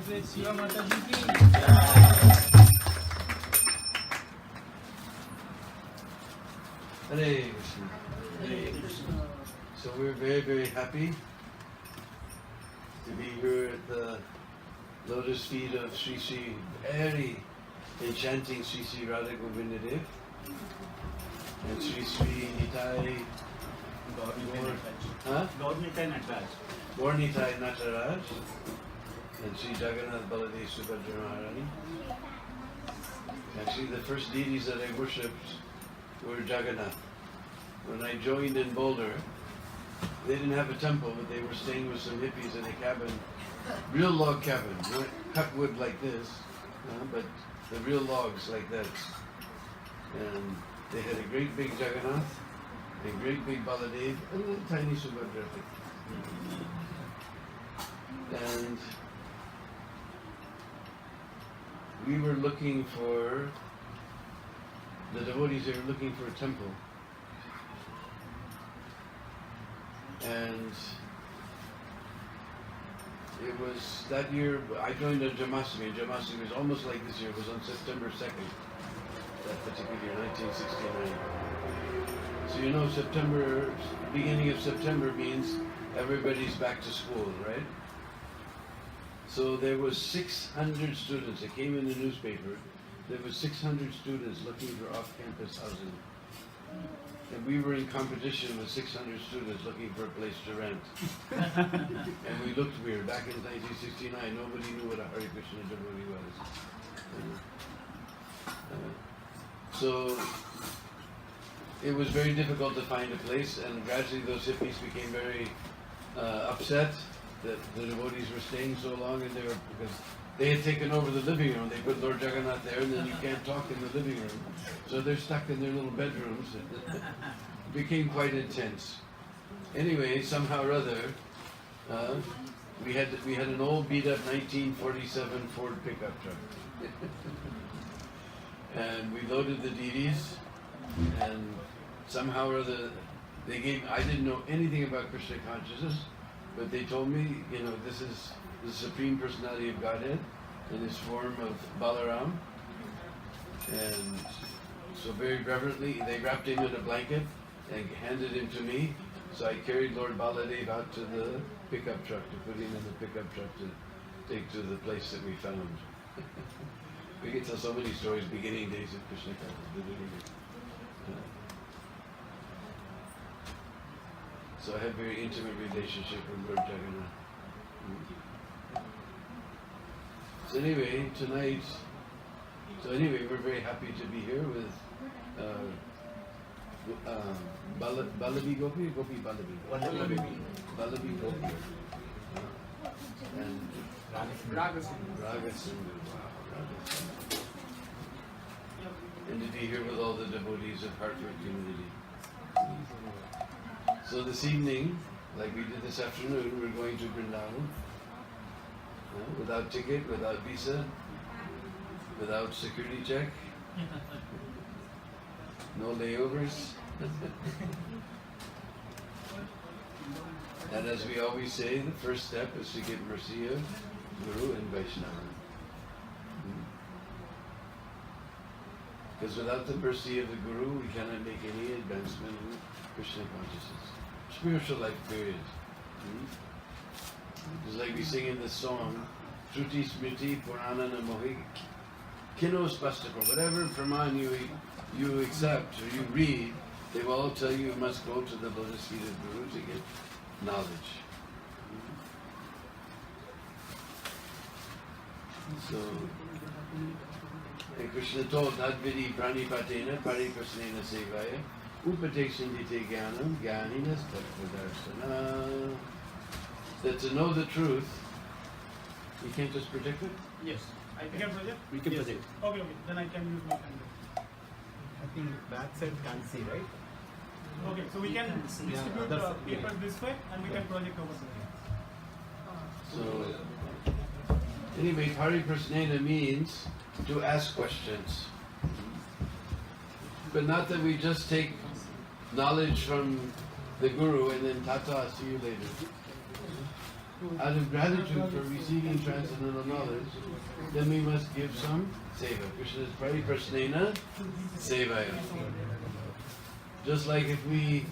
Great Shiva Mataji ki. Hare Krishna. Hare Krishna. So we're very, very happy to be here at the lotus feet of Sri Sri, very enchanting Sri Sri Radha Govinda Dev and Sri Sri Nitai Gaur-Nitai Nataraj and Sri Jagannath Baladev Subhadra Maharani. Actually, the first deities that I worshipped were Jagannath. When I joined in Boulder, they didn't have a temple, but they were staying with some hippies in a cabin, real log cabin, not cut wood like this, but the real logs like that. And they had a great big Jagannath, a great big Baladev, and a little tiny Subhadra. And we were looking for, the devotees, they were looking for a temple. And it was that year, I joined on Jamashtami, and Jamashtami was almost like this year, it was on September 2nd, that particular year, 1969. So you know September, beginning of September means everybody's back to school, right? So there was 600 students, it came in the newspaper, there was 600 students looking for off-campus housing. And we were in competition with 600 students looking for a place to rent. And we looked weird. Back in 1969, nobody knew what a Hare Krishna devotee was. So it was very difficult to find a place, and gradually those hippies became very upset that the devotees were staying so long, and because they had taken over the living room. They put Lord Jagannath there, and then you can't talk in the living room. So they're stuck in their little bedrooms. It became quite intense. Anyway, somehow or other, we had an old beat-up 1947 Ford pickup truck. And we loaded the deities, and somehow or other, I didn't know anything about Krishna consciousness, but they told me, you know, this is the Supreme Personality of Godhead in his form of Balaram. And so very reverently, they wrapped him in a blanket and handed him to me. So I carried Lord Baladev out to the pickup truck, to put him in the pickup truck to take to the place that we found. We can tell so many stories, beginning days of Krishna consciousness. So I have a very intimate relationship with Lord Jagannath. So anyway, tonight, we're very happy to be here with Balabi Gopi Balabi Gopi and Raga Sindhu. And to be here with all the devotees of Hartford community. So this evening, like we did this afternoon, we're going to Vrindavan. Without ticket, without visa, without security check, no layovers. And as we always say, the first step is to get mercy of Guru and Vaishnava. Because without the mercy of the Guru, we cannot make any advancement in Krishna consciousness. Spiritual life, period. Just like we sing in this song, Shruti Smriti Purana Namohi Kino Spastako, whatever Praman you accept or you read, they will all tell you must go to the lotus feet of Guru to get knowledge. So, and Krishna told, Nadvidi Pranipatena Pariprasnena Sevaya Upateshindite Jnanam Jnaninas Tattvadarshana. That to know the truth, you can't just predict it? Yes. I can project? We can Yes. project. Okay, then I can use my finger. I think back side can't see, right? Okay, so we can distribute that's- paper this way and we can project over there. So, anyway, Pariprasnena means to ask questions. But not that we just take knowledge from the Guru and then tata, see you later. out of gratitude for receiving transcendental knowledge, then we must give some seva. Krishna's Pariprasnena Sevaya. Just like if we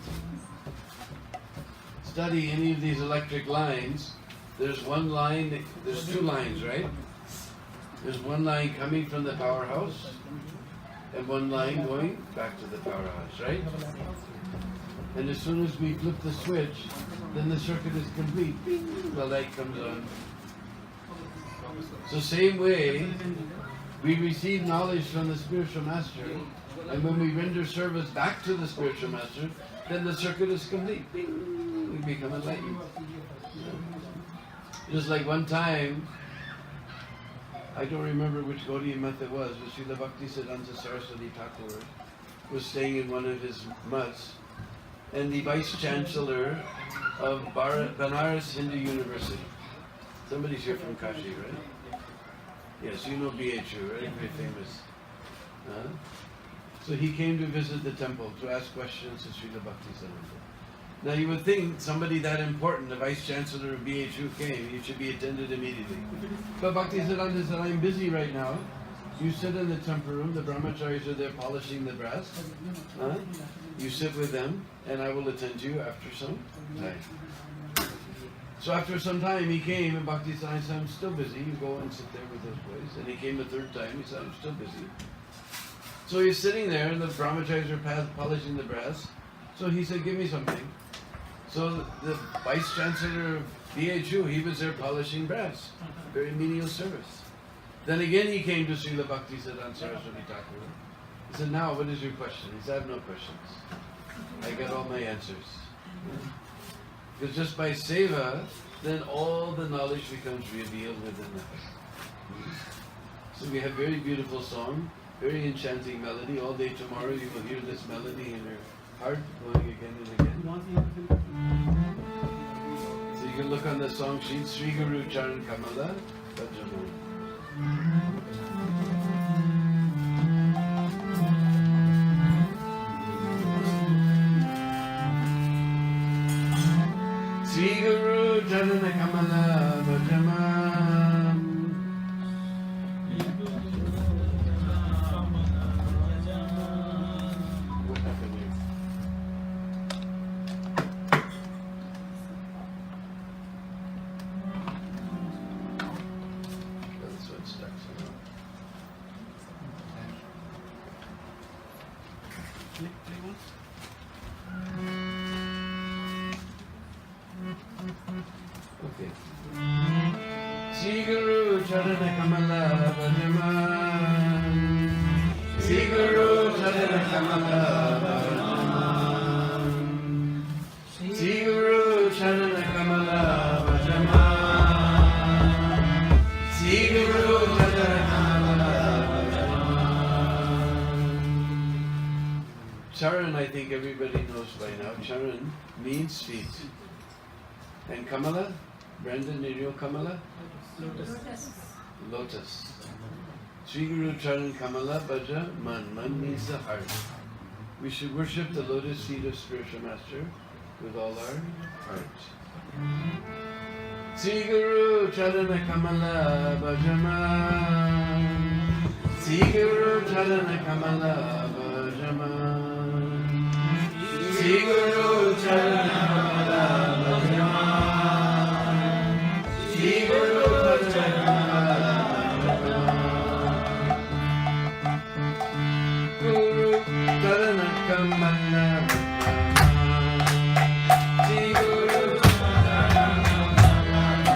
study any of these electric lines, there's one line, there's two lines, right? There's one line coming from the powerhouse and one line going back to the powerhouse, right? And as soon as we flip the switch, then the circuit is complete. Bing, the light comes on. So same way, we receive knowledge from the spiritual master, and when we render service back to the spiritual master, then the circuit is complete. Bing, we become enlightened. Just like one time, I don't remember which Gaudiya Math it was, but Srila Bhaktisiddhanta Saraswati Thakur was staying in one of his mutts, and the Vice Chancellor of Banaras Hindu University. Somebody's here from Kashi, right? Yes, you know BHU, right? Very famous. So he came to visit the temple to ask questions to Srila Bhaktisiddhanta. Now you would think somebody that important, the Vice Chancellor of BHU came, he should be attended immediately. But Bhaktisiddhanta said, I'm busy right now. You sit in the temple room, the brahmacharis are there polishing the brass. You sit with them, and I will attend to you after some time. So after some time he came, and Bhaktisiddhanta said, I'm still busy. You go and sit there with those boys. And he came the third time, he said, I'm still busy. So he's sitting there, and the brahmacharis are polishing the brass. So he said, give me something. So the Vice Chancellor of BHU, he was there polishing brass. Very menial service. Then again he came to Srila Bhaktisiddhanta Saraswati Thakur. He said, now what is your question? He said, I have no questions. I got all my answers. Because just by seva, then all the knowledge becomes revealed within us. So we have very beautiful song, very enchanting melody. All day tomorrow you will hear this melody in your heart going again and again. So you can look on the song sheet, Sri Guru Charan Kamala Bhajaman. Sri Guru Charan Kamala Bhajaman. What happened here? That's what stuck somehow. Okay. Sri Guru Charana Kamala Bhajaman. Sri Guru Charana Kamala Bhajaman. Sri Guru Charana Kamala Bhajaman. Sri Guru Charana Kamala Bhajaman. Charan, I think everybody knows by now. Charan means feet. And Kamala? Brandon, did you know Kamala? Lotus. Lotus. Sri Guru Charan Kamala Bhaja Man. Man means the heart. We should worship the lotus feet of Spiritual Master with all our heart. Sri Guru Charan Kamala Bhaja Man. Sri Guru Charan Kamala Bhaja Man. Sri Guru Charan Kamala Bhaja Man. Sri Guru Charan Kamala Bhaja Man. Guru Charan Kamala Bhaja Man. Sri Guru Charan Kamala Bhaja Man.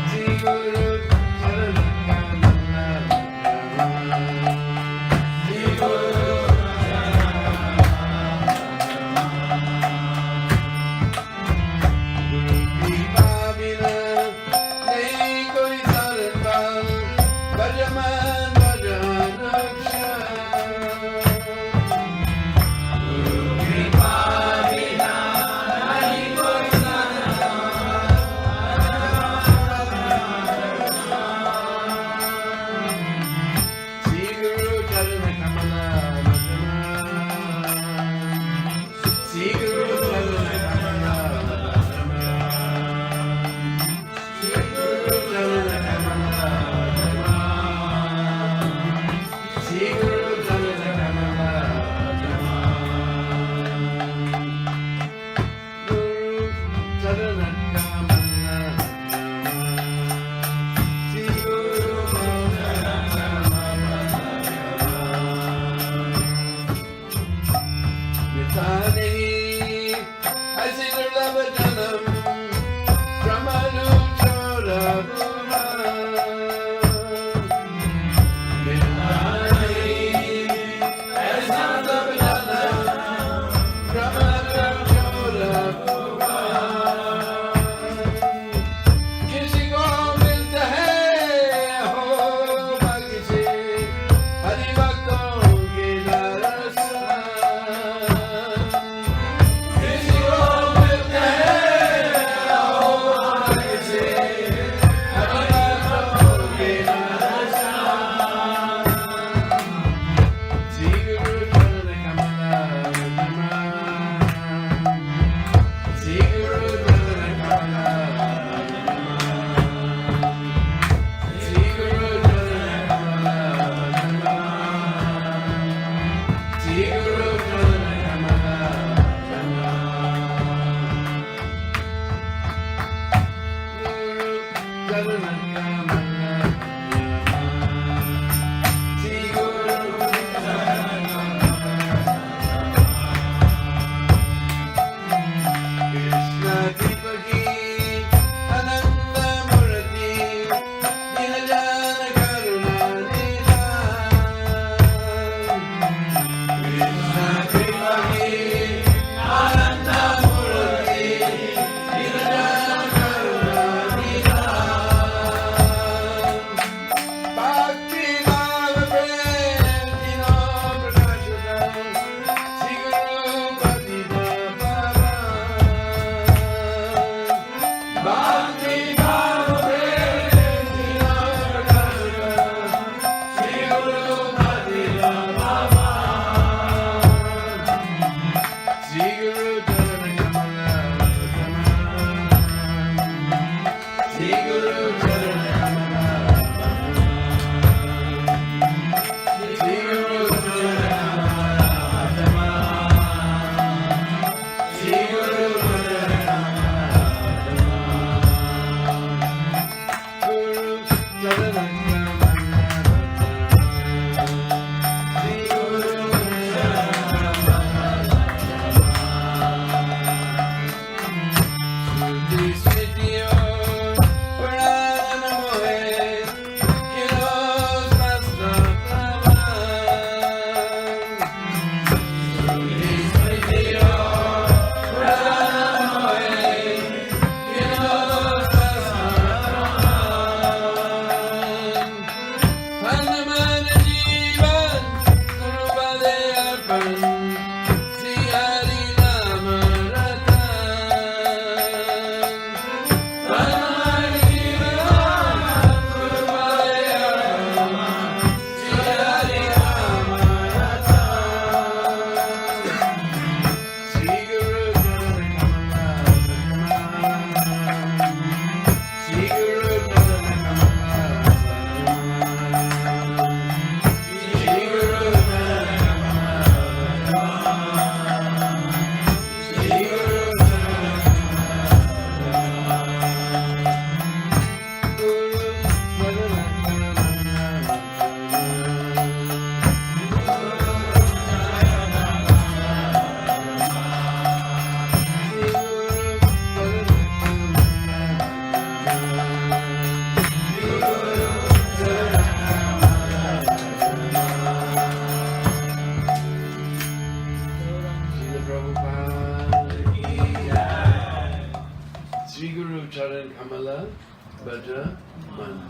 Sri Guru Charan Kamala Bhaja Man. Sri Guru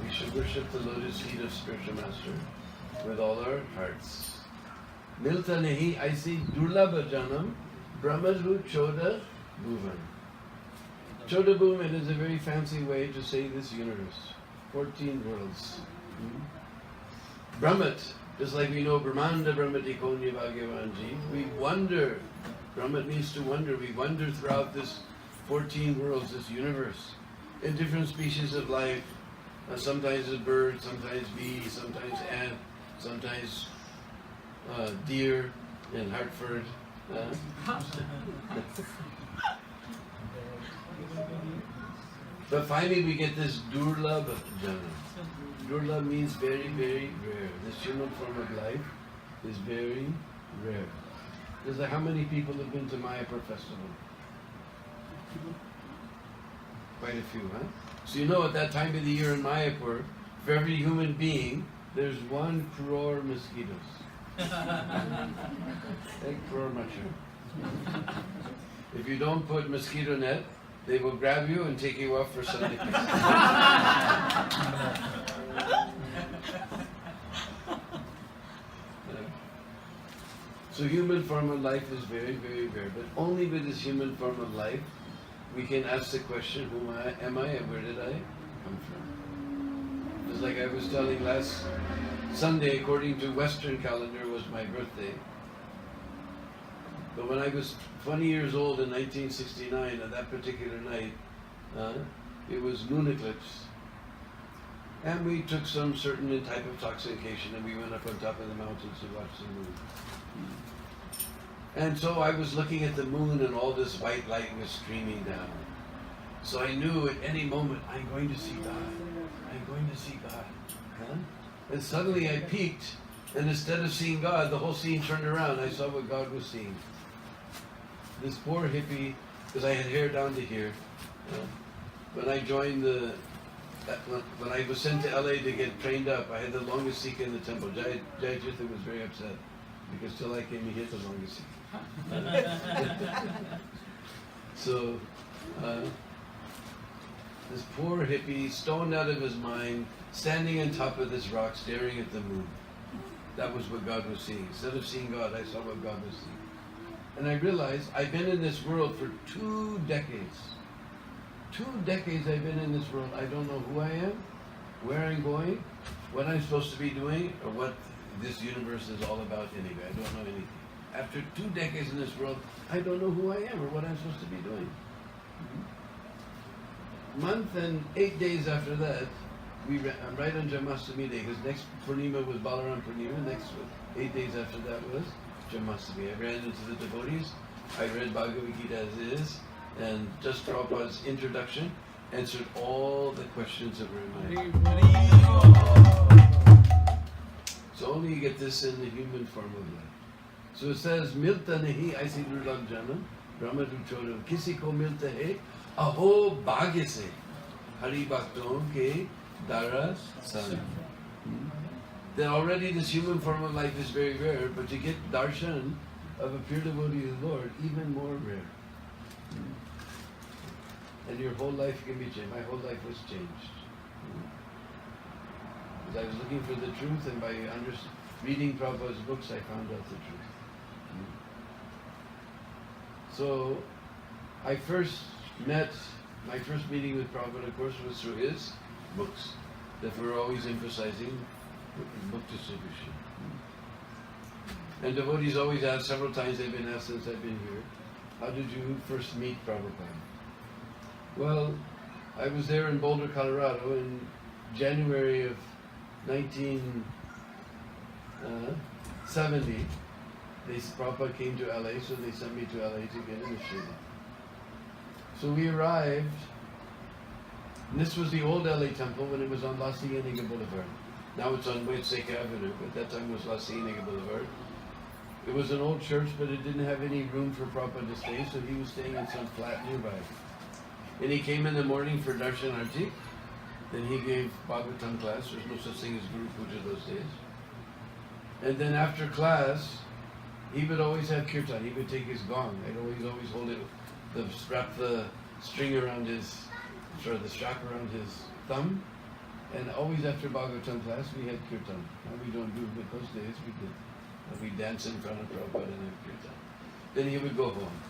We should worship the lotus feet of Spiritual Master with all our hearts. Milta nehi aisi durlabha janam brahmadu choda bhuvan. Choda bhuvan is a very fancy way to say this universe. 14 worlds. Brahmat, just like we know Brahmanda Brahmati Konya Bhagavanji, we wonder. Brahmat means to wonder. We wonder throughout this 14 worlds, this universe, in different species of life. Sometimes a bird, sometimes bee, sometimes ant, sometimes deer in Hartford. But finally we get this Durlabh Jana. Durlabh means very, very rare. This human form of life is very rare. There's like, how many people have been to Mayapur festival? Quite a few, huh? So you know at that time of the year in Mayapur, for every human being, there's 1 crore mosquitoes. 1 crore macho. If you don't put mosquito net, they will grab you and take you off for Sunday. So human form of life is very, very rare. But only with this human form of life, we can ask the question, who am I and where did I come from? Just like I was telling last Sunday, according to Western calendar, was my birthday. But when I was 20 years old in 1969, at that particular night, it was moon eclipse. And we took some certain type of intoxication and we went up on top of the mountains to watch the moon. And so I was looking at the moon and all this white light was streaming down. So I knew at any moment, I'm going to see God. I'm going to see God. Huh? And suddenly I peeked, and instead of seeing God, the whole scene turned around. I saw what God was seeing. This poor hippie, because I had hair down to here. When I joined when I was sent to LA to get trained up, I had the longest sikh in the temple. Jai Jitha was very upset, because till I came, he hit the longest sikh. So, this poor hippie, stoned out of his mind, standing on top of this rock, staring at the moon. That was what God was seeing. Instead of seeing God, I saw what God was seeing. And I realized I've been in this world for 2 decades. 2 decades I've been in this world. I don't know who I am, where I'm going, what I'm supposed to be doing, or what this universe is all about anyway. I don't know anything. After 2 decades in this world, I don't know who I am or what I'm supposed to be doing. Month and 8 days after that, I'm right on Janmashtami Day, because next Purnima was Balaram Purnima, next 8 days after that was Janmashtami. I ran into the devotees, I read Bhagavad Gita as is, and just Prabhupada's introduction answered all the questions that were in my mind. So only you get this in the human form of life. So it says, Milta nahi aisi durlabh jana, Brahma duchoda, kisi ko milta hai, aho bhagya se, Hari Bhakton ke dara san. That already this human form of life is very rare, but to get darshan of a pure devotee of the Lord, even more rare. And your whole life can be changed. My whole life was changed. Because I was looking for the truth, and by reading Prabhupada's books, I found out the truth. So I first met, my first meeting with Prabhupada, of course, was through his books that were always emphasizing book distribution. And devotees always ask, several times they've been asked since I've been here, how did you first meet Prabhupada? Well, I was there in Boulder, Colorado in January of 1970. Prabhupada came to LA, so they sent me to LA to get initiated. So we arrived, and this was the old LA temple when it was on La Cienega Boulevard. Now it's on Huetseca Avenue, but that time was La Cienega Boulevard. It was an old church, but it didn't have any room for Prabhupada to stay, so he was staying in some flat nearby. And he came in the morning for Darshanarti, then he gave Bhagavatam class. There's no such thing as Guru Puja those days. And then after class, he would always have kirtan. He would take his gong. I'd always hold it, wrap the string around the strap around his thumb. And always after Bhagavatam class, we had kirtan. Now we don't do it, but those days we did. And we dance in front of Prabhupada and have kirtan. Then he would go home.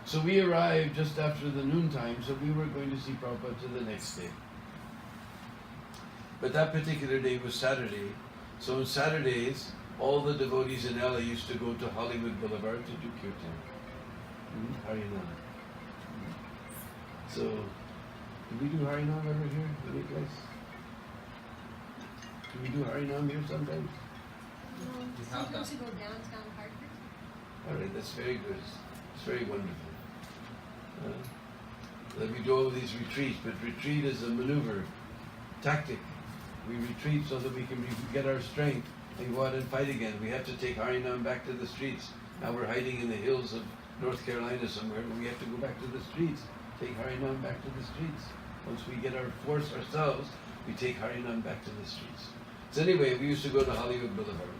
So we arrived just after the noontime, so we were going to see Prabhupada to the next day. But that particular day was Saturday. So on Saturdays, all the devotees in LA used to go to Hollywood Boulevard to do kirtan. Harinam. So, did we do Harinam ever here? Any place? Do we do Harinam here sometimes? Sometimes you go downtown Hartford. Alright, that's very good. It's very wonderful. That we do all these retreats, but retreat is a maneuver, tactic. We retreat so that we can get our strength and go out and fight again. We have to take Harinam back to the streets. Now we're hiding in the hills of North Carolina somewhere, but we have to go back to the streets, take Harinam back to the streets. Once we get our force ourselves, we take Harinam back to the streets. So anyway, we used to go to Hollywood Boulevard.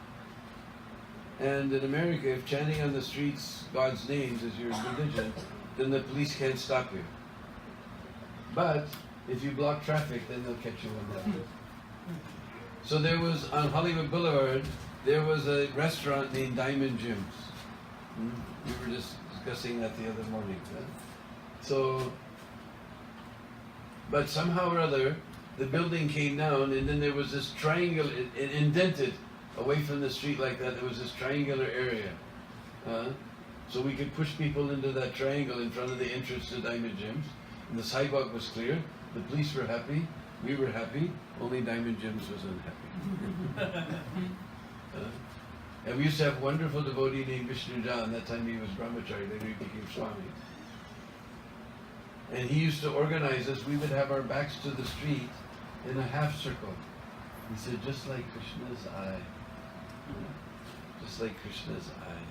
And in America, if chanting on the streets God's names is your religion, then the police can't stop you. But if you block traffic, then they'll catch you on that. So there was, on Hollywood Boulevard, there was a restaurant named Diamond Jim's. We were just discussing that the other morning. So, but somehow or other, the building came down, and then there was this triangle, it indented away from the street like that. There was this triangular area. So we could push people into that triangle in front of the entrance to Diamond Jim's. And the sidewalk was clear. The police were happy. We were happy. Only Diamond Jim's was unhappy. And we used to have a wonderful devotee named Vishnu Jan. That time he was Brahmachari, then he became Swami. And he used to organize us. We would have our backs to the street in a half circle. He said, just like Krishna's eye. Just like Krishna's eye.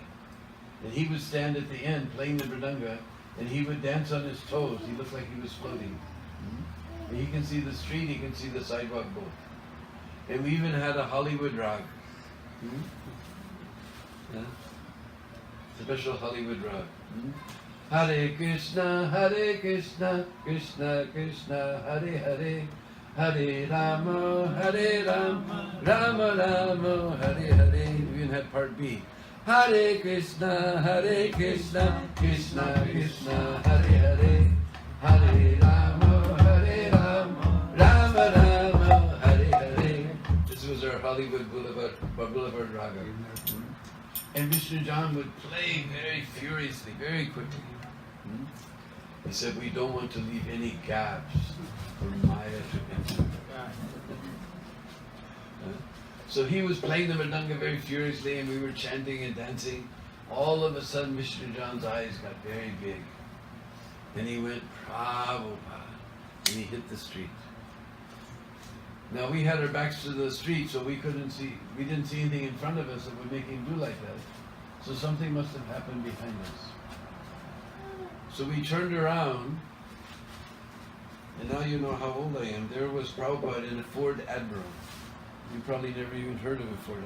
And he would stand at the end playing the mridanga, and he would dance on his toes. He looked like he was floating. And he can see the street, he can see the sidewalk both. And we even had a Hollywood rag. Special Hollywood rag. Hare Krishna, Krishna Krishna, Hare Hare, Hare Rama, Rama Rama, Hare Hare. We even had part B. Hare Krishna, Krishna Krishna, Hare Hare, Hare Rama, Rama Rama, Hare Hare. This was our Hollywood Boulevard Raga. And Vishnu Jan would play very furiously, very quickly. He said, we don't want to leave any gaps for Maya to enter. So he was playing the mridanga very furiously, and we were chanting and dancing. All of a sudden, Vishnu Jan's eyes got very big. And he went, Prabhupada, and he hit the street. Now we had our backs to the street, so we didn't see anything in front of us that would make him do like that. So something must have happened behind us. So we turned around, and now you know how old I am. There was Prabhupada in a Ford Admiral. You probably never even heard of a Ford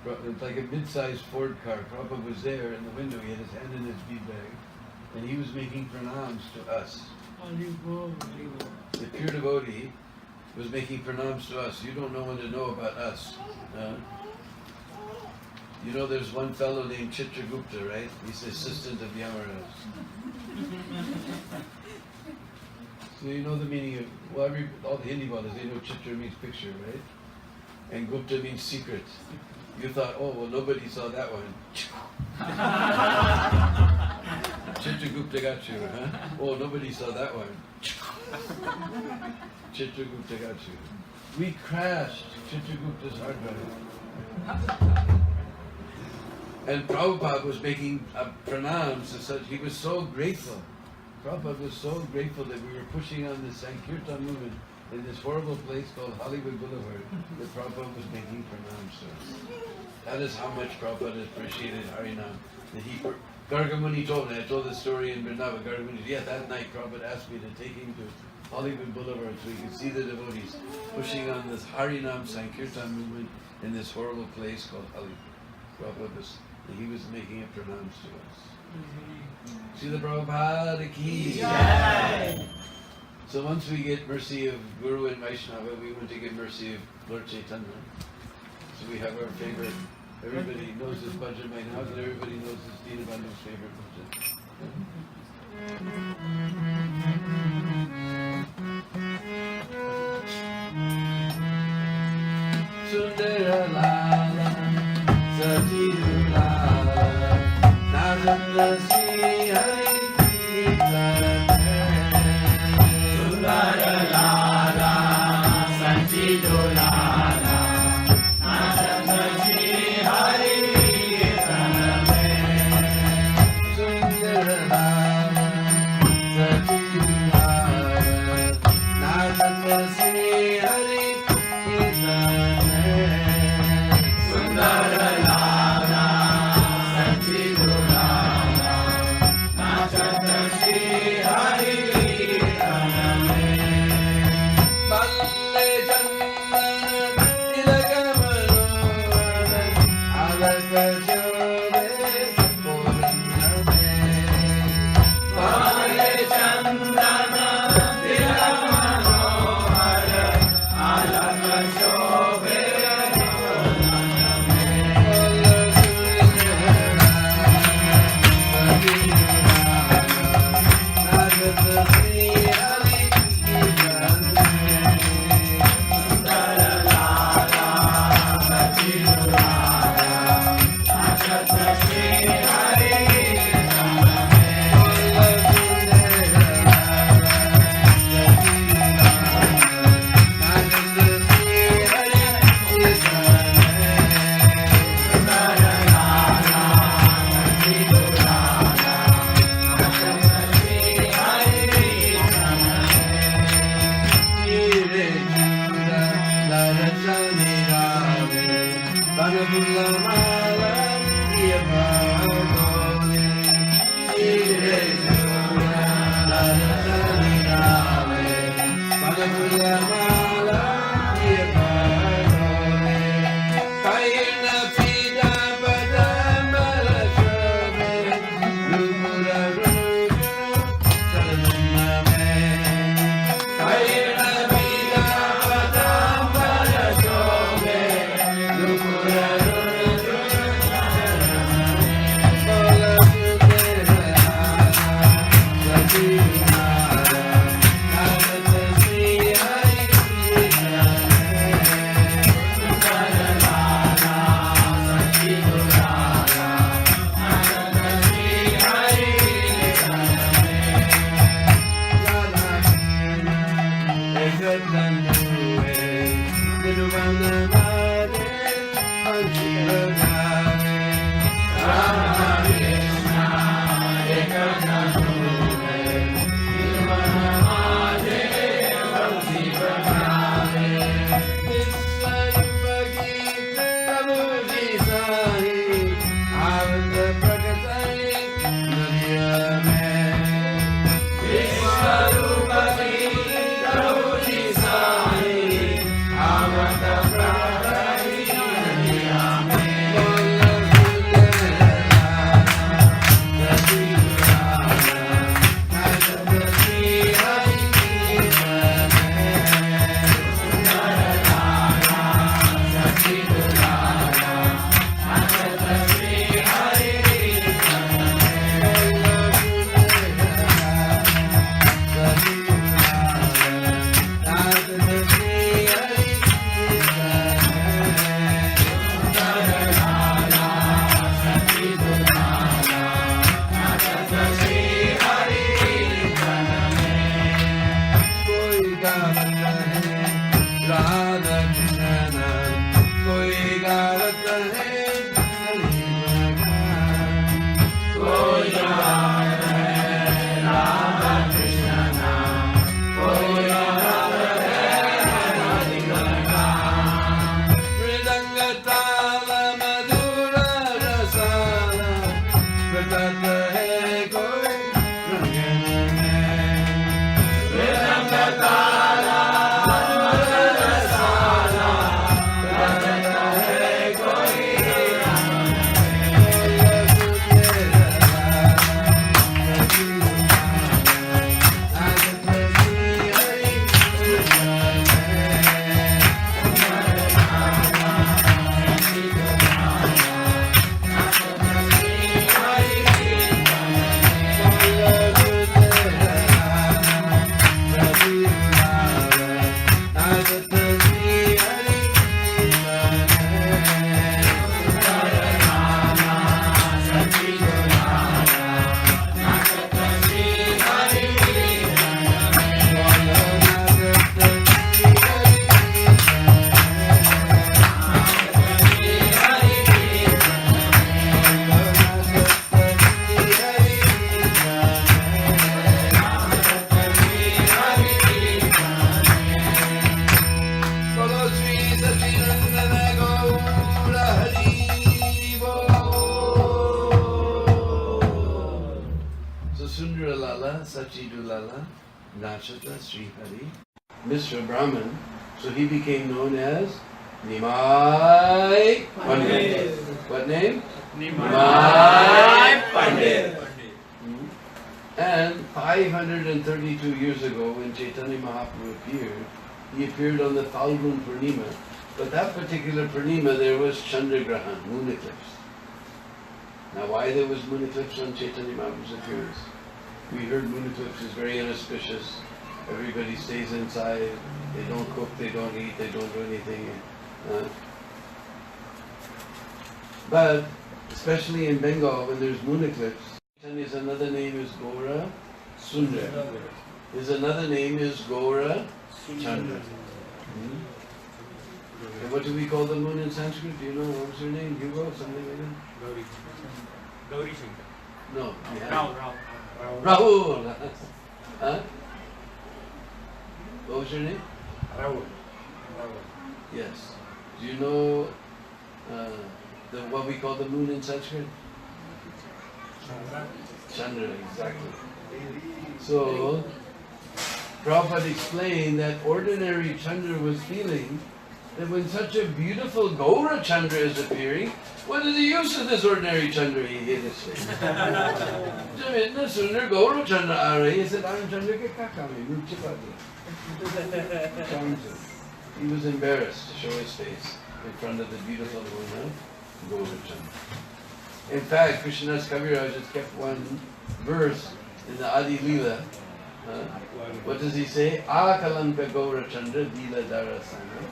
Admiral. It's like a mid-sized Ford car. Prabhupada was there in the window. He had his hand in his bead bag, and he was making pranams to us. The pure devotee was making pranams to us. You don't know when to know about us. You know, there's one fellow named Chitragupta, right? He's the assistant of Yamaraj. So you know the meaning of, well, all the Hindi brothers, they know Chitra means picture, right? And Gupta means secret. You thought, oh, well, nobody saw that one. Chitragupta got you, huh? Oh, nobody saw that one. Chitragupta got you. We crashed Chitragupta's hard drive. And Prabhupada was making pranams and such. He was so grateful. Prabhupada was so grateful that we were pushing on this Sankirtan movement in this horrible place called Hollywood Boulevard, that Prabhupada was making pranams to us. That is how much Prabhupada appreciated Harinam. That Gargamuni told me, I told this story in Vrindavan. Gargamuni, yeah, that night Prabhupada asked me to take him to Hollywood Boulevard so he could see the devotees pushing on this Harinam Sankirtan movement in this horrible place called Hollywood. Prabhupada was, he was making a pranams to us. Srila Prabhupada ki jai. So once we get mercy of Guru and Vaishnava, we want to get mercy of Lord Chaitanya. So we have our favorite, everybody knows this bhajan by now, but everybody knows this Deen Bandhu's favorite bhajan. Sundara Lala, Satiru Lala, Naranda Sri Hari Sundara Lala, Satiru Lala, Naranda Sri Hari Sundara Lala, Satiru Lala, Naranda Sri Hari Nachata Sri Hari, Mr. Brahman, so he became known as Nimai Pandit. What name? Nimai Pandit. And 532 years ago, when Chaitanya Mahaprabhu appeared, he appeared on the Falgun Purnima. But that particular Purnima, there was Chandragrahan, moon eclipse. Now, why there was moon eclipse on Chaitanya Mahaprabhu's appearance? We heard moon eclipse is very inauspicious. Everybody stays inside. They don't cook, they don't eat, they don't do anything. But especially in Bengal, when there's moon eclipse, Chaitanya's another name is Gaura Sundar. His another name is Gaura Chandra. And what do we call the moon in Sanskrit? Do you know? What was her name? Hugo? Something like that? Gauri Shankar. No. Rao. Rahul. Huh? What was your name? Rahul. Yes. Do you know what we call the moon in Sanskrit? Chandra, exactly. So, Prabhupada explained that ordinary Chandra was feeling that when such a beautiful Gaura Chandra is appearing, what is the use of this ordinary Chandra? He hated to say. Sundar Gaura Chandra aa rahi. He said, I'm Chandra ke kya kaam hai? Roop chipa diya. He was embarrassed to show his face in front of the beautiful woman, Gaura Chandra. In fact, Krishnadas Kaviraj just kept one verse in the Adi Leela. What does he say? Akalanka Gaura Chandra Dila Darasana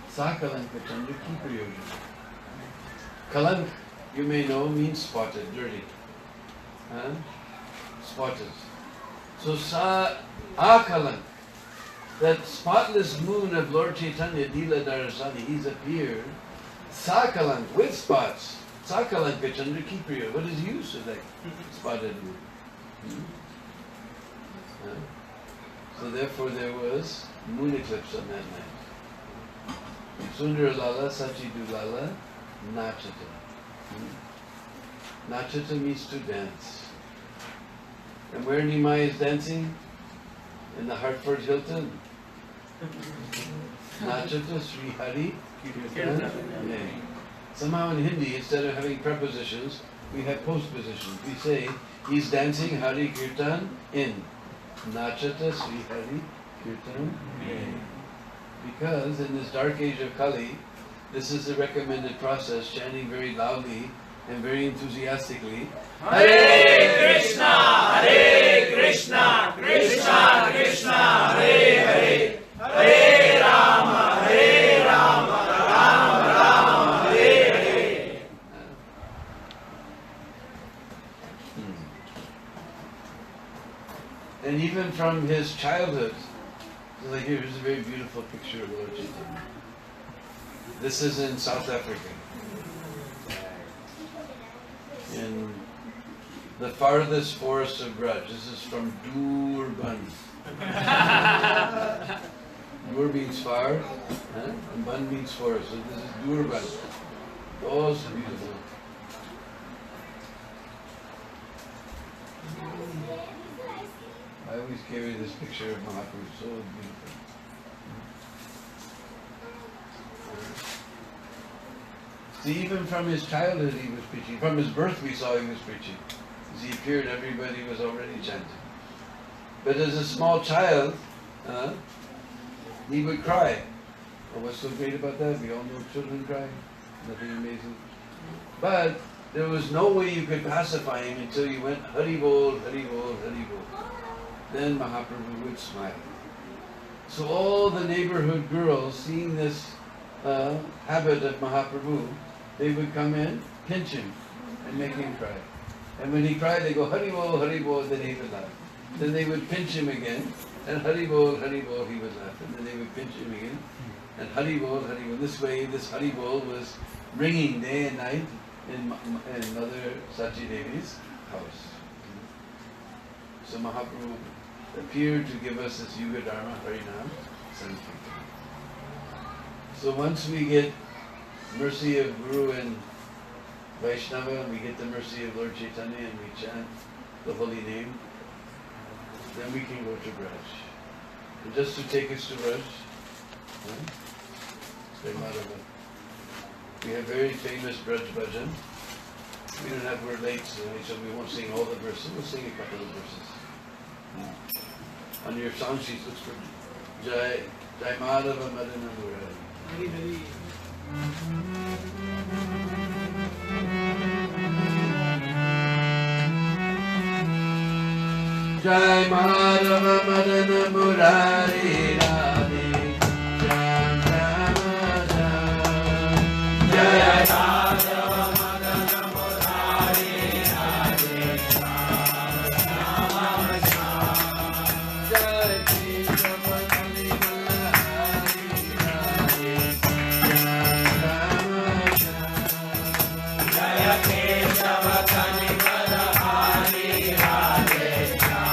Sakalanka Chandra ki prayojana. Kalank, you may know, means spotted, dirty. Spotted. So Akalank, that spotless moon of Lord Chaitanya, Dila Darasani, he's appeared. Sakalank, with spots. Sakalanka Chandra ki prayojana. What is the use of that spotted moon? So therefore there was moon eclipse on that night. Sundar Lala, Sachidu Lala, Nachata. Nachata means to dance. And where Nimai is dancing? In the Hartford Hilton. Nachata Sri Hari Kirtan. Somehow in Hindi, instead of having prepositions, we have postpositions. We say, he's dancing Hari Kirtan in. Nachata Sri Hari Kirtan. Because in this dark age of Kali, this is the recommended process, chanting very loudly and very enthusiastically. Hare Krishna, Krishna Krishna, Hare Hare, Hare Rama, Rama Rama, Hare Hare. And even from his childhood, like here's a very beautiful picture of Lord Chaitanya. This is in South Africa. the farthest forest of Braj. This is from Deen Bandhu. Dur means far, and Bandh means forest. So this is Deen Bandhu. Oh, so beautiful. I always carry this picture of Mahaprabhu, so beautiful. See, even from his childhood he was preaching. From his birth we saw he was preaching. As he appeared, everybody was already chanting. But as a small child, he would cry. Oh, what's so great about that? We all know children cry. Nothing amazing. But there was no way you could pacify him until you went Hari Bol, Hari Bol, Hari Bol. Then Mahaprabhu would smile. So all the neighborhood girls, seeing this habit of Mahaprabhu, they would come in, pinch him, and make him cry. And when he cried, they go, Hari Bol, then he would laugh. Then they would pinch him again, and Hari Bol, he would laugh. And then they would pinch him again, and Hari Bol. This way, this Hari Bol was ringing day and night in Mother Sachi Devi's house. So Mahaprabhu appeared to give us this Yuga Dharma Harinam Sankirtan. So once we get mercy of Guru and Vaishnava, and we get the mercy of Lord Chaitanya, and we chant the holy name, then we can go to Braj. And just to take us to Braj, we have very famous Braj Bhajan. We're late, so we won't sing all the verses. We'll sing a couple of verses. On your song sheet, looks for Jai Madhava Madana Murari. Hari Hari. Jai Madhava Madana Murari Radhe Jai Rama Jai Madhava Madana Murari Radhe Rama Jai Krishna Madhani Murari Radhe Jai Rama Jai Krishna Madhani Murari Radhe Jai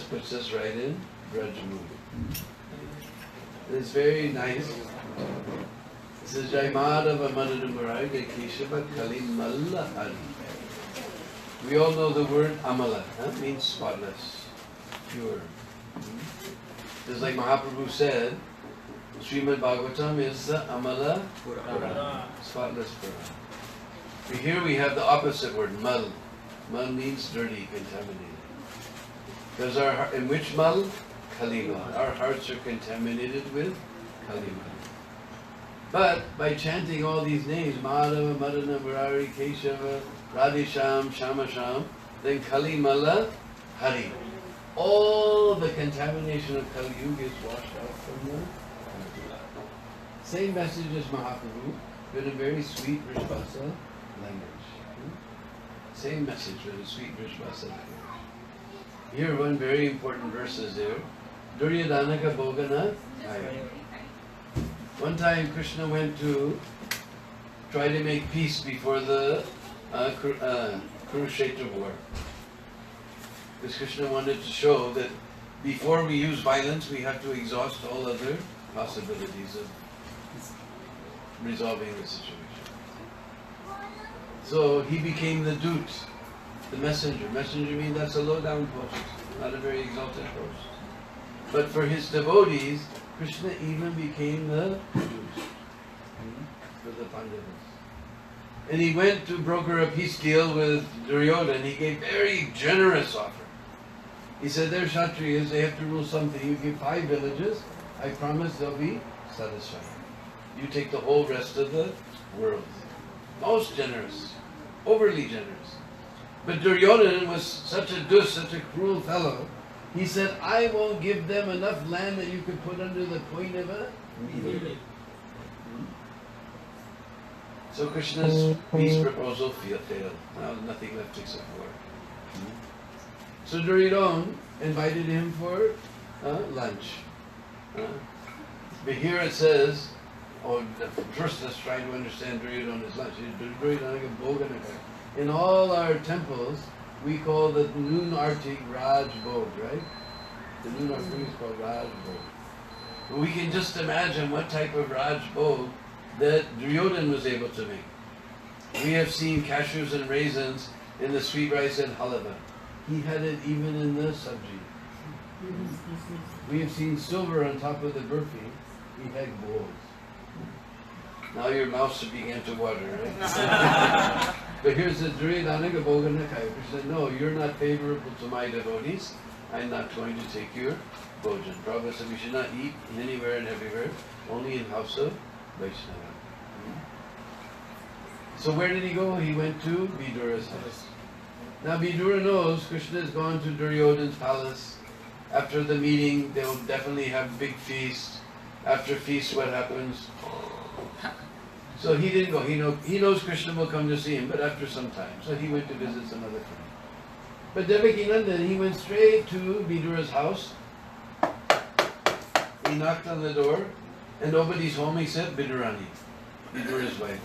puts us right in Braj movie. It's very nice. It says Jai Madhava Madhanamurai de Keshava Kali Malla Hari. We all know the word Amala, means spotless, pure. Just like Mahaprabhu said, Srimad Bhagavatam is the Amala Purana, spotless Purana. Here we have the opposite word, Mal. Mal means dirty, contaminated. Because in which Mal? Kalima. Our hearts are contaminated with Kalima. But by chanting all these names, Madhava, Madana, Murari, Keshava, Radhesham, Shamasham, then Kali Mala Hari. All the contamination of Kali Yuga is washed out from the same message as Mahaprabhu, but in very sweet Vrishvasa language. Same message with a sweet Vrishvasa language. Here one very important verse is there. Duryadanaka Bhogana. One time Krishna went to try to make peace before the Kurukshetra war. Because Krishna wanted to show that before we use violence, we have to exhaust all other possibilities of resolving the situation. So he became the Dut, the messenger. Messenger means that's a low down post, not a very exalted post. But for his devotees, Krishna even became the Dut for the Pandavas. And he went to broker a peace deal with Duryodhana. He gave very generous offer. He said, they're Kshatriyas, they have to rule something. You give 5 villages, I promise they'll be satisfied. You take the whole rest of the world. Most generous, overly generous. But Duryodhana was such a dus, such a cruel fellow. He said, I won't give them enough land that you could put under the point of a needle. So Krishna's peace proposal failed. Now nothing left except war. So Duryodhana invited him for lunch. But here it says, first let's try to understand Duryodhana's lunch. In all our temples, we call the noon arti Raj Bhog, right? The noon arti is called Raj Bhog. We can just imagine what type of Raj Bhog that Duryodhana was able to make. We have seen cashews and raisins in the sweet rice and halava. He had it even in the sabji. We have seen silver on top of the burfi. He had bowls. Now your mouths began to water, right? But here's the Duryodhana Bhoganakaya. He said, no, you're not favorable to my devotees. I'm not going to take your bhojan. Prabhupada said we should not eat anywhere and everywhere, only in house of Vaishnava. So where did he go? He went to Vidura's house. Now Vidura knows Krishna has gone to Duryodhana's palace. After the meeting, they'll definitely have a big feast. After feast, what happens? So he didn't go. He knows Krishna will come to see him, but after some time. So he went to visit some other friend. But Devaki Nandan, he went straight to Vidura's house. He knocked on the door, and nobody's home except Vidurani, Vidura's wife.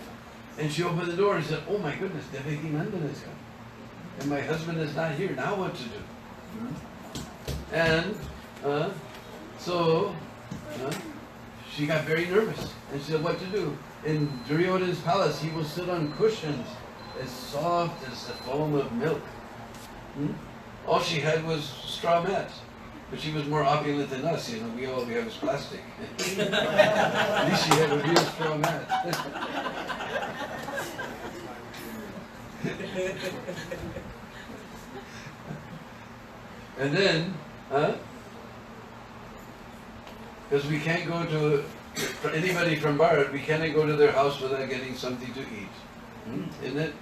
And she opened the door and said, oh my goodness, Devaki Nandan has come. And my husband is not here, now what to do? And so she got very nervous and she said, what to do? In Duryodhana's palace, he will sit on cushions as soft as the foam of milk. All she had was straw mats. But she was more opulent than us, you know, all we have is plastic. At least she had a real straw mat. And then, because we can't go to anybody from Bharat, we cannot go to their house without getting something to eat. Isn't it?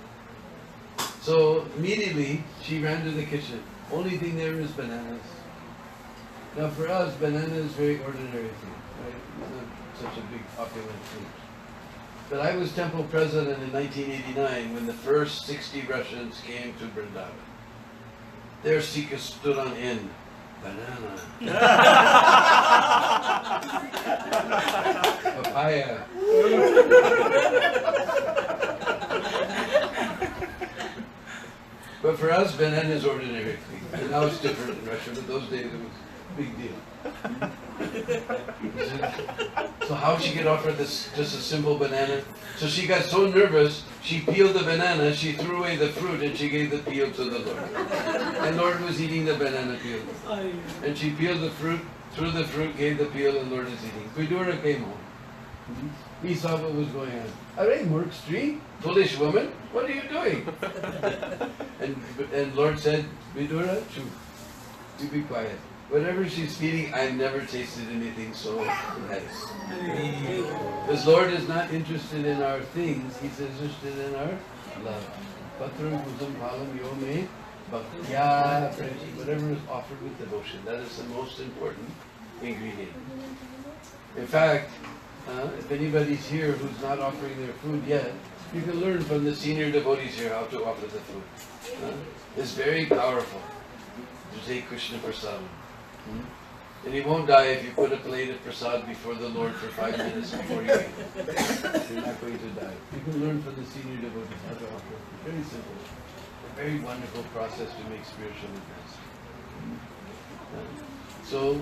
So immediately she ran to the kitchen. Only thing there is bananas. Now for us, banana is very ordinary thing, right? It's not such a big opulent fruit. But I was temple president in 1989 when the first 60 Russians came to Vrindavan. Their Sikhs stood on end. Banana. Papaya. But for us, banana is ordinary thing. And now it's different in Russia, but those days it was a big deal. So how did she get offered this, just a simple banana? So she got so nervous, she peeled the banana, she threw away the fruit, and she gave the peel to the Lord. And Lord was eating the banana peel. And she peeled the fruit, threw the fruit, gave the peel, and Lord is eating. Vidura came home. He saw what was going on. Arey Murk Street, foolish woman, what are you doing? And Lord said, Vidura, chup, you be quiet. Whatever she's feeding, I've never tasted anything so nice. Because Lord is not interested in our things, He's interested in our love. Patram Kusam Palam Yome Bhaktya, whatever is offered with devotion. That is the most important ingredient. In fact, if anybody's here who's not offering their food yet, you can learn from the senior devotees here how to offer the food. It's very powerful to take Krishna Prasadam. And you won't die if you put a plate of prasad before the Lord for 5 minutes before you eat. You're not going to die. You can learn from the senior devotees how to offer. It's very simple. A very wonderful process to make spiritual advance. So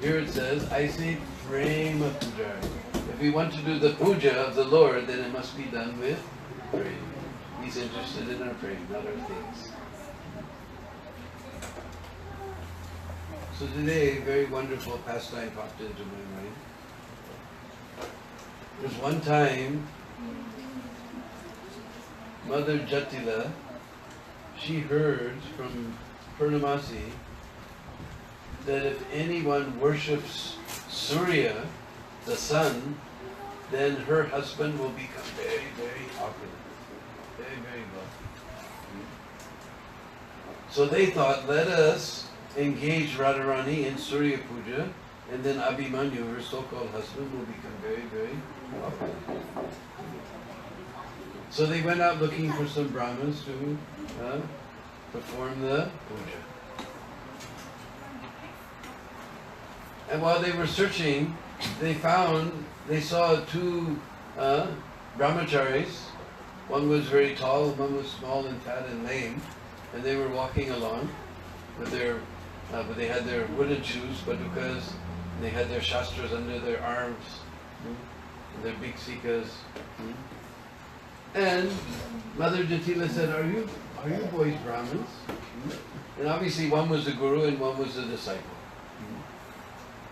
here it says, I say prema puja. If we want to do the puja of the Lord, then it must be done with praying. He's interested in our praying, not our things. So today, a very wonderful pastime popped into my mind. There's one time Mother Jatila, she heard from Purnamasi that if anyone worships Surya, the sun, then her husband will become very, very popular. Very, very wealthy. So they thought, let us engage Radharani in Surya Puja, and then Abhimanyu, her so-called husband, will become very, very popular. So they went out looking for some Brahmins to perform the puja. And while they were searching, they saw two brahmacharis. One was very tall, one was small and fat and lame, and they were walking along with their, but they had their wooden shoes, padukas, and they had their shastras under their arms, and their big sikas. And Mother Jatila said, are you boys Brahmins? And obviously one was the guru and one was the disciple.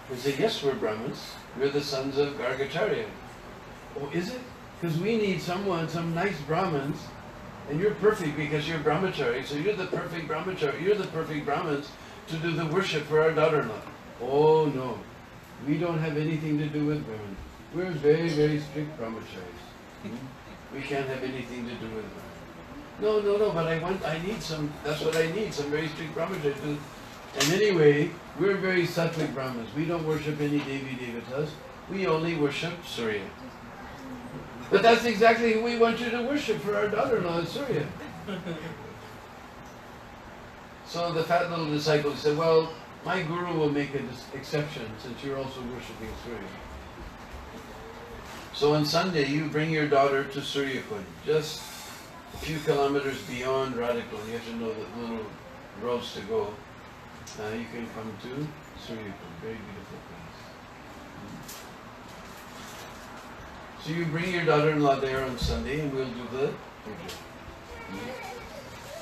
They said, yes, we're Brahmins. We're the sons of Gargacharya. Oh, is it? Because we need some nice Brahmins, and you're perfect because you're Brahmachari, so you're the perfect Brahmachari, you're the perfect Brahmins to do the worship for our daughter-in-law. Oh no, we don't have anything to do with women. We're very, very strict Brahmacharis. We can't have anything to do with women. No, but I need some, that's what I need, some very strict Brahmacharis. And anyway, we're very sattvic Brahmins. We don't worship any Devi Devatas. We only worship Surya. But that's exactly who we want you to worship for our daughter-in-law, Surya. So the fat little disciple said, well, my guru will make an exception since you're also worshipping Surya. So on Sunday, you bring your daughter to Surya Kund, just a few kilometers beyond Radhakund. You have to know the little roads to go. You can come to Surya Kund, very beautiful place. So you bring your daughter-in-law there on Sunday and we'll do the puja.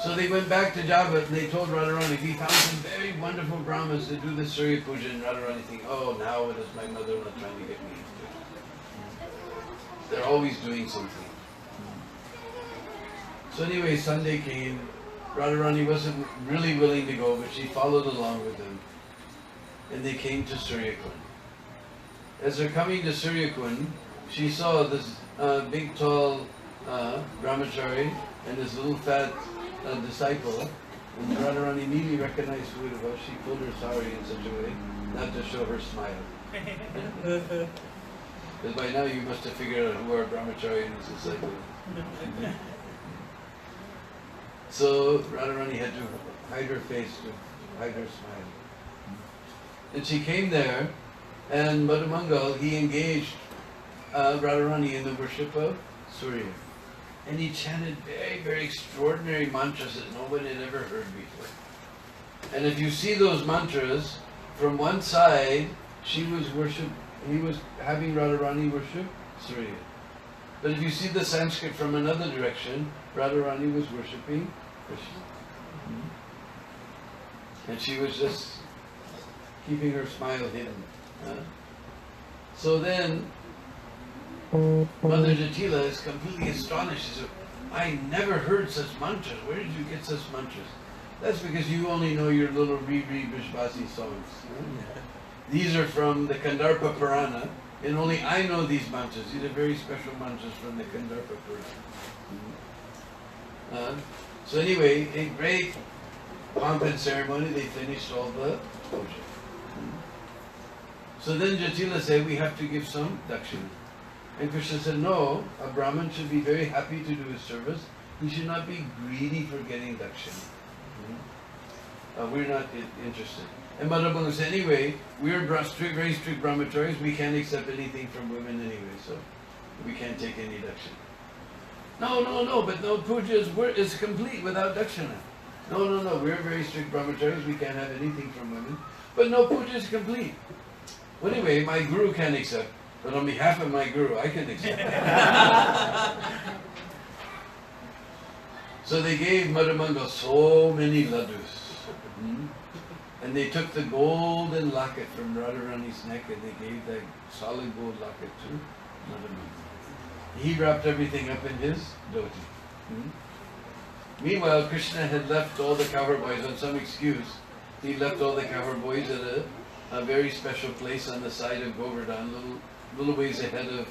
So they went back to Java and they told Radharani, we found some very wonderful Brahmins to do the Surya Puja, and Radharani thinking, oh, now it is my mother-in-law trying to get me into it. They're always doing something. So anyway, Sunday came. Radharani wasn't really willing to go, but she followed along with them. And they came to Surya Kund. As they're coming to Surya Kund, she saw this big, tall brahmachari and this little fat disciple. And Radharani immediately recognized who it was. She pulled her sari in such a way not to show her smile. Because by now you must have figured out who our brahmachari and his disciple is. So Radharani had to hide her face, to hide her smile. And she came there, and Madhumangal, he engaged Radharani in the worship of Surya. And he chanted very, very extraordinary mantras that nobody had ever heard before. And if you see those mantras, from one side, he was having Radharani worship Surya. But if you see the Sanskrit from another direction, Radharani was worshipping Krishna. And she was just keeping her smile hidden. So then, Mother Jatila is completely astonished. She said, I never heard such mantras. Where did you get such mantras? That's because you only know your little Ribri Bishbasi songs. These are from the Kandarpa Purana, and only I know these mantras. These are very special mantras from the Kandarpa Purana. So anyway, in great pomp and ceremony, they finished all the puja. So then Jatila said, we have to give some dakshina. And Krishna said, no, a Brahmin should be very happy to do his service. He should not be greedy for getting dakshina. We're not interested. And Madhubanga said, anyway, we're very strict brahmacharis. We can't accept anything from women anyway, so we can't take any dakshina. No, but no puja is complete without dakshina. No, we're very strict brahmacharis. We can't have anything from women. But no puja is complete. Well, anyway, my guru can accept. But on behalf of my guru, I can accept. So they gave Madhumangal so many laddus. And they took the golden locket from Radharani's neck and they gave that solid gold locket to Madhumangal. He wrapped everything up in his dhoti. Meanwhile, Krishna had left all the cowherd boys on some excuse. He left all the cowherd boys at a very special place on the side of Govardhan, little ways ahead of,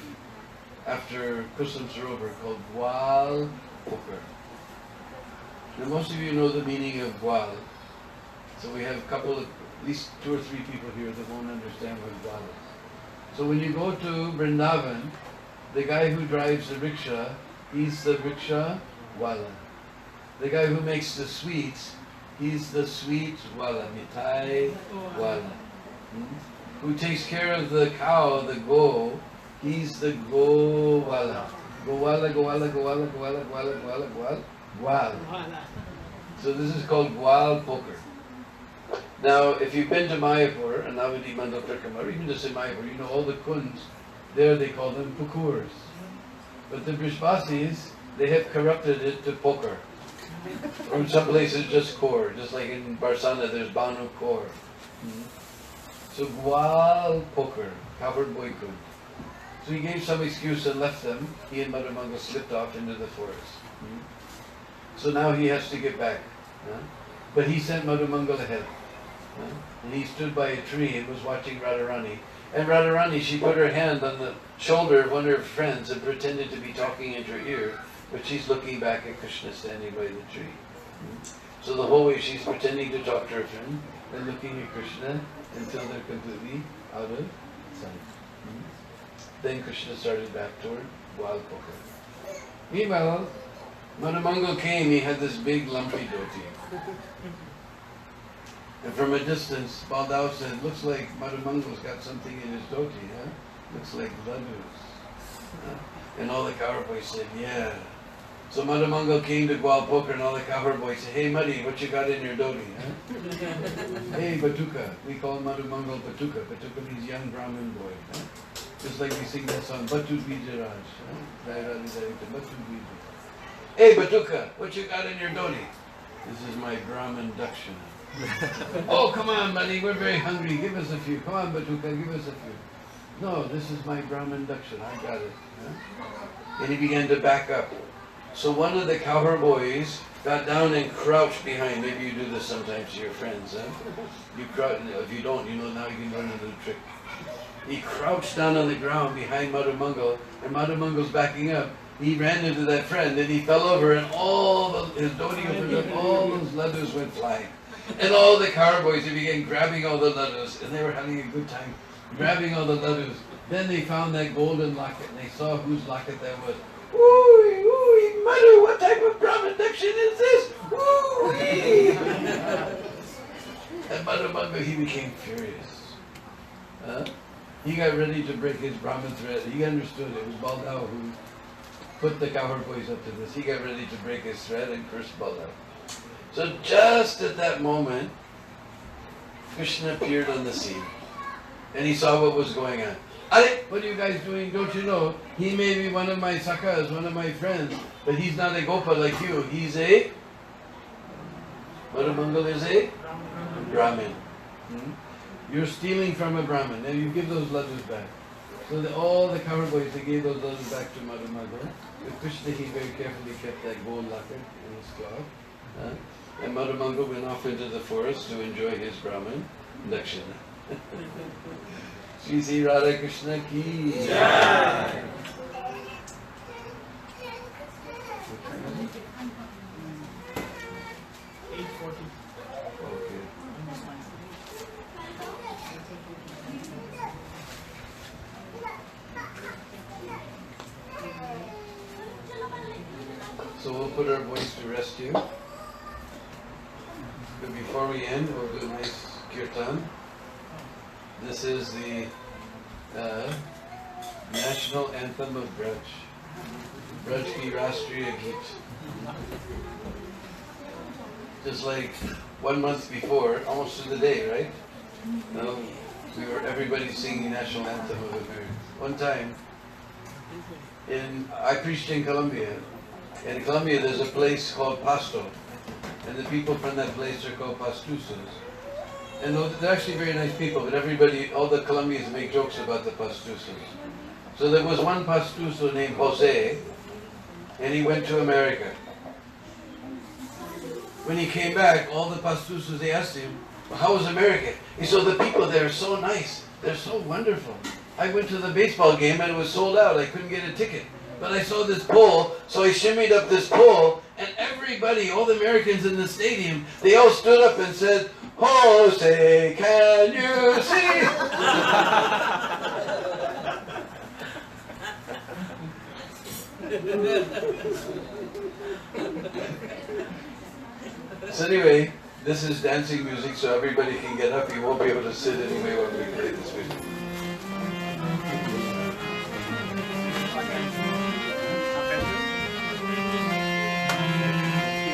after Kusum Sarovar, called Gwal Poker. Now most of you know the meaning of Gwal. So we have a couple of, at least 2 or 3 people here that won't understand what Gwal is. So when you go to Vrindavan, the guy who drives the rickshaw, he's the rickshaw wala. The guy who makes the sweets, he's the sweet wala, mitai wala. Who takes care of the cow, the go, he's the go wala. Go wala, go wala, go wala, go wala, go wala, go wala, go wala, gwal. So this is called Gwal Poker. Now, if you've been to Mayapur, and Navadi Mandal Trikamar, or even just in Mayapur, you know all the kunds, there they call them pukurs. But the Brishbasis, they have corrupted it to poker. Or in some places just kor, just like in Barsana there's Banu kor. So Gwal Poker, covered boy kund. So he gave some excuse and left them. He and Madhumangal slipped off into the forest. So now he has to get back. But he sent Madhumangal ahead. And he stood by a tree and was watching Radharani. And Radharani, she put her hand on the shoulder of one of her friends and pretended to be talking into her ear, but she's looking back at Krishna standing by the tree. So the whole way she's pretending to talk to her friend and looking at Krishna until they're completely out of sight. Then Krishna started back toward Gwal Poker. Meanwhile, Madhumangal came, he had this big lumpy dhoti. And from a distance, Baldao said, looks like Madhumangal's got something in his dhoti, huh? Looks like laddus. And all the cowherd boys said, yeah. So Madhumangal came to Gwal Poker and all the cowherd boys said, hey Madhi, what you got in your dhoti, huh? Hey Batuka, we call Madhumangal Batuka. Batuka means young Brahmin boy, huh? Just like we sing that song, Batu Bijaraj, Hey Batuka, what you got in your dhoti? This is my Brahmin Dakshina. Oh, come on, buddy, we're very hungry. Give us a few. Come on, Batuka, give us a few. No, this is my Brahmin Dakshina. I got it. And he began to back up. So one of the cowherd boys got down and crouched behind. Maybe you do this sometimes to your friends. You crouch. If you don't, you know now you can learn a little trick. He crouched down on the ground behind Madhumangal, and Madhumangal's backing up. He ran into that friend, and he fell over, and his dhoti opened up. All those laddus went flying. And all the cowherd boys, they began grabbing all the laddus, and they were having a good time grabbing all the laddus. Then they found that golden locket, and they saw whose locket that was. Ooh, ooh, Madhu, what type of Brahmin Dakshin is this? Ooh, and Madhumangal, he became furious. He got ready to break his Brahmin thread. He understood it was Baldao who put the cowherd boys up to this. He got ready to break his thread and cursed Baldao. So just at that moment, Krishna appeared on the scene. And he saw what was going on. Are, what are you guys doing? Don't you know? He may be one of my sakhas, one of my friends, but he's not a gopa like you. He's a... Madhumangal is a Brahmin. You're stealing from a Brahmin. And you give those laddus back. So all the cowherd boys, they gave those laddus back to Madhumangal. But Krishna, he very carefully kept that gold locket in his cloth. And Madhumangal went off into the forest to enjoy his Brahmin Dakshina. Shri Sri Radha Krishna ki Jai. So we'll put our voice to rest here. But before we end, we'll do a nice kirtan. This is the national anthem of Braj. Braj ki Rashtriya Geet. Just like 1 month before, almost to the day, right? Everybody singing national anthem of America. One time, I preached in Colombia. In Colombia, there's a place called Pasto, and the people from that place are called Pastusos. And they're actually very nice people, but all the Colombians make jokes about the Pastusos. So there was one Pastuso named Jose, and he went to America. when he came back, all the pastusas, they asked him, how was America? He said, the people there are so nice. They're so wonderful. I went to the baseball game and it was sold out. I couldn't get a ticket. But I saw this pole, so I shimmied up this pole, and everybody, all the Americans in the stadium, they all stood up and said, Jose, can you see? So anyway, this is dancing music, so everybody can get up. You won't be able to sit anyway when we play this music.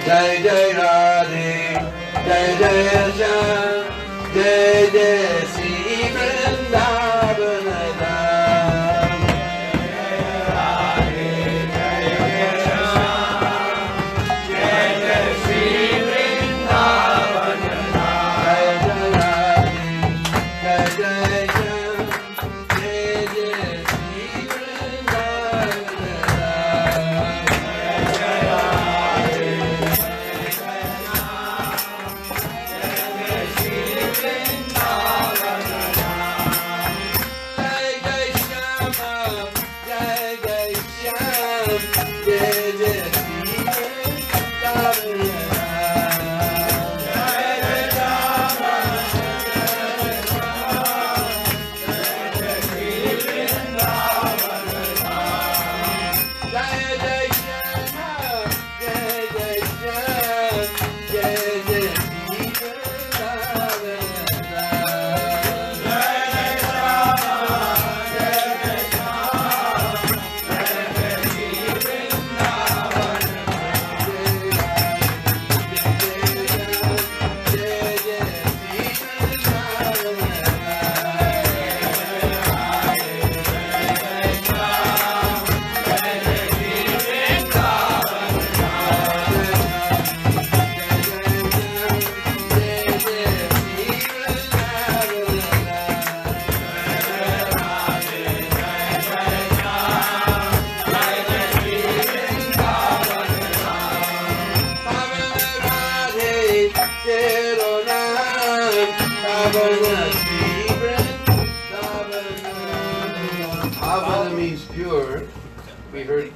Jai Jai Radhe, Jai Jai Shyam, Jai Jai Sri Vrindavan Dham. Jai Jai Shyam, Jai Jai Sri Vrindavan Dham. Jai Jai Shyam, Jai Jai Sri Vrindavan Pavana means pure, we heard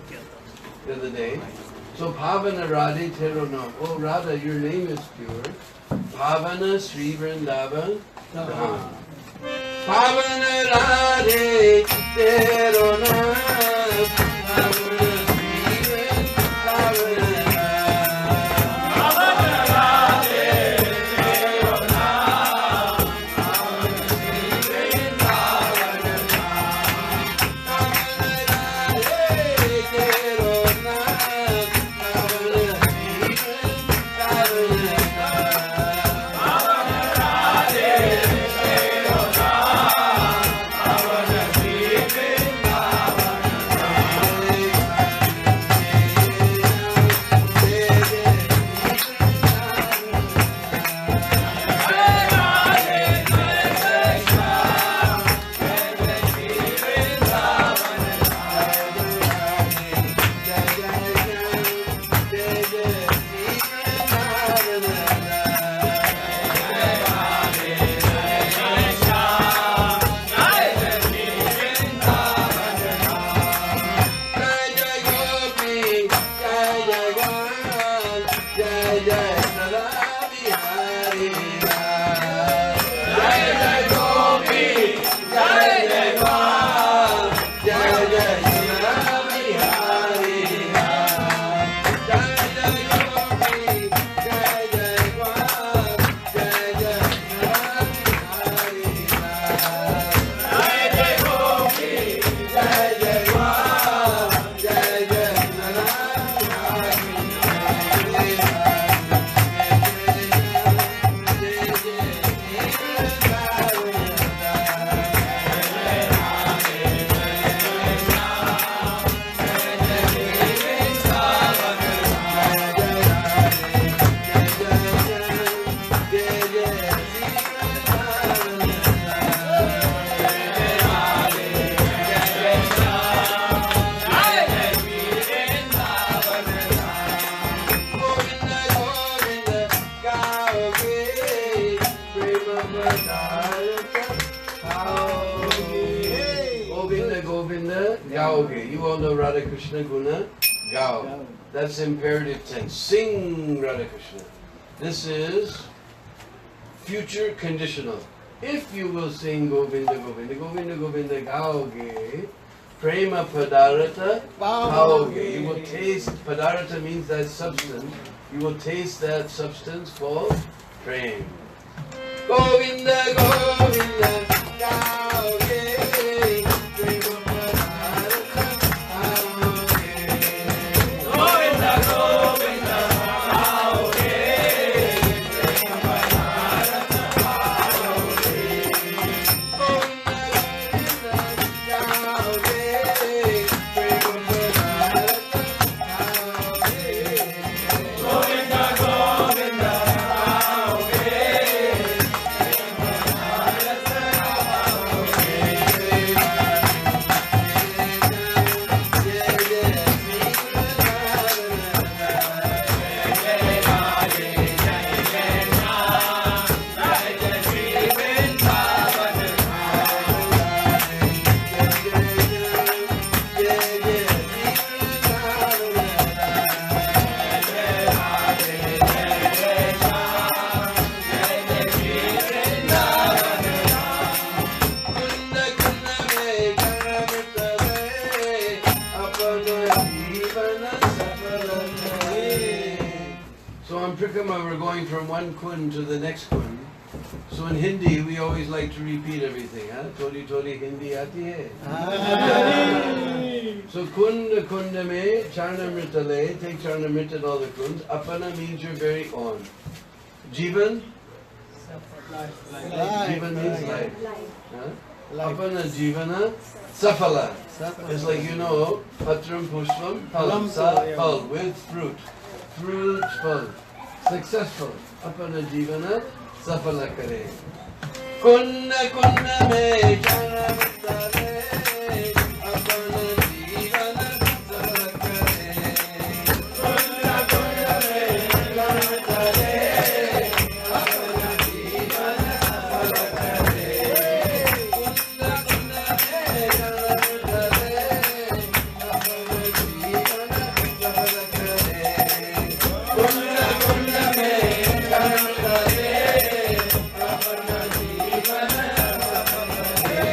the other day. So Pavana Radhe Teronam. Oh Radha, your name is pure. Pavana Sri Vrindavan Dham. Pavana Radhe Teronam. Pavana Sri Vrindavan Govinda Govinda gaoge. You all know Radha Krishna Guna gao. That's imperative tense. Sing Radha Krishna. This is future conditional. If you will sing Govinda Govinda Govinda Govinda gaoge, prema padarata gaoge. You will taste, padarata means that substance. You will taste that substance called prema. Govinda Govinda gaoge. We're going from one kun to the next kun. So in Hindi, we always like to repeat everything. Huh? Thodi thodi Hindi aati hai. So kunda kunda me charnamrita le. Take charnamrita in all the kuns. Apana means you're very on. Jivan? Jivan means life. Huh? Apana jivana safala. It's like, you know, patram pushpam phalam sa phal, with fruit. Fruit phal. Successful. Apana jivana safala kare. Kunna kunna me jana mitale. Apana jivana safala kare. Kunna kunna me jana mitale. Apana jivana safala kare. Kunna kunna me jana mitale. Apana jivana safala kare. Kunna kunna me jana mitale. Apana jivana safala kare.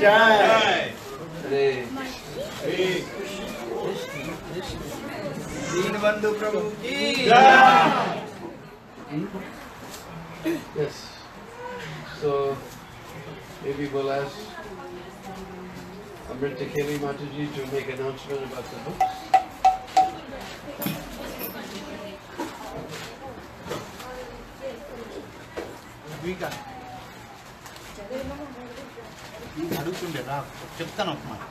जय Hare दीन बंधु प्रभु की Yes. So maybe we'll ask Amrita Keli Mataji to make an announcement about the books. అడుగుతుండే రా చెప్తాను ఒక మాట